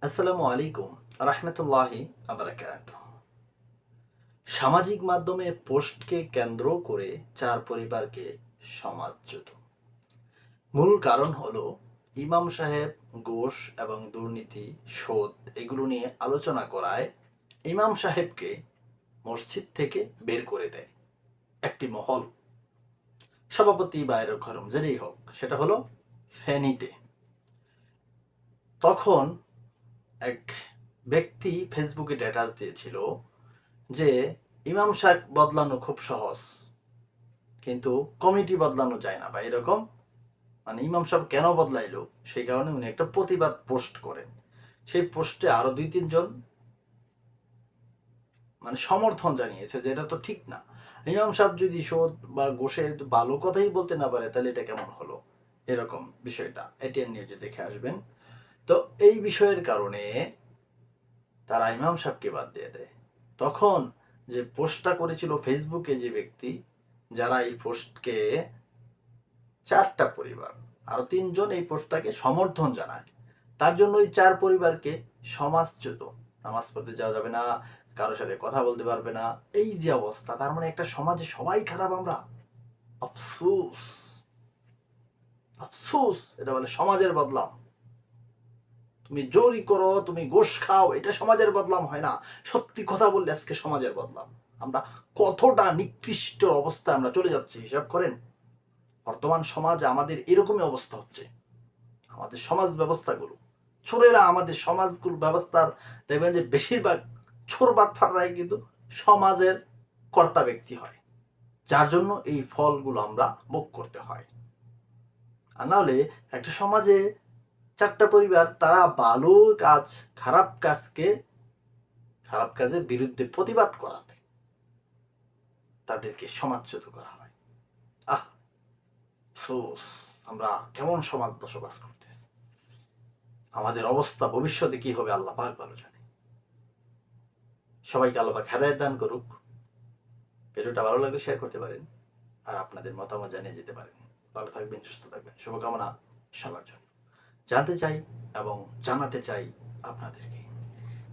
আসসালামু আলাইকুম রহমতুল্লাহি আবরাকাতুহ। সামাজিক মাধ্যমে পোস্টকে কেন্দ্র করে চার পরিবারকে সমাজচ্যুত। মূল কারণ হলো ইমাম সাহেব ঘুষ এবং দুর্নীতি, সুদ এগুলো নিয়ে আলোচনা করায় ইমাম সাহেবকে মসজিদ থেকে বের করে দেয় একটি মহল, সভাপতি বা এরকম যেটাই হোক, সেটা হলো ফেনীতে। তখন এক ব্যক্তি ফেসবুকে স্ট্যাটাস দিয়েছিল যে ইমাম সাহেব বদলানো খুব সহজ, কিন্তু কমিটি বদলানো যায় না, বা এরকম। মানে ইমাম সাহেব কেন বদলাইলো সেই কারণে উনি একটা প্রতিবাদ পোস্ট করেন। সেই পোস্টে আরো দুই তিনজন মানে সমর্থন জানিয়েছে যে এটা তো ঠিক না। ইমাম সাহেব যদি সুদ বা ঘুষে ভালো কথাই বলতে না পারে তাহলে এটা কেমন হলো, এরকম বিষয়টা এটিএন নিউজে দেখে আসবেন। তো এই বিষয়ের কারণে তারা ইমাম সাহেবকে বাদ দিয়ে দেয়। তখন যে পোস্টটা করেছিল ফেসবুকে যে ব্যক্তি, যারা এই পোস্টকে, চারটা পরিবার, আরো তিনজন এই পোস্টটাকে সমর্থন জানায়, তার জন্য ওই চার পরিবারকে সমাজচ্যুত, নামাজ পড়তে যাওয়া যাবে না, কারোর সাথে কথা বলতে পারবে না, এই যে অবস্থা। তার মানে একটা সমাজে সবাই খারাপ আমরা। আফসোস, আফসোস, এটা বলে সমাজের বদলাম। তুমি জোরই করো, তুমি গোশ খাও, এটা সমাজের বদলাম হয় না। সত্যি কথা বললে আজকে সমাজের বদলাম। আমরা কতটা নিকৃষ্ট অবস্থায় আমরা চলে যাচ্ছি হিসাব করেন। বর্তমান সমাজে আমাদের এরকমই অবস্থা হচ্ছে। আমাদের সমাজ ব্যবস্থাগুলো, চোরেরা আমাদের সমাজগুলো ব্যবস্থার, দেখবেন যে বেশিরভাগ চোর বাটফাররাই কিন্তু সমাজের কর্তা ব্যক্তি হয়, যার জন্য এই ফলগুলো আমরা ভোগ করতে হয়। আর না হলে একটা সমাজে চারটা পরিবার, তারা ভালো কাজ, খারাপ কাজের বিরুদ্ধে প্রতিবাদ করাতে তাদেরকে সমাজচ্যুত করা হয়। আহ, আফসোস, আমরা কেমন সমাজ বসবাস করতেছি। আমাদের অবস্থা ভবিষ্যতে কি হবে আল্লাহ পাক ভালো জানে। সবাইকে আল্লাহ পাক হেদায়েত দান করুক। ভিডিওটা ভালো লাগলে শেয়ার করতে পারেন, আর আপনাদের মতামত জানিয়ে যেতে পারেন। ভালো থাকবেন, সুস্থ থাকবেন, শুভকামনা সবার জন্য। জানতে চাই এবং জানাতে চাই আপনাদেরকে।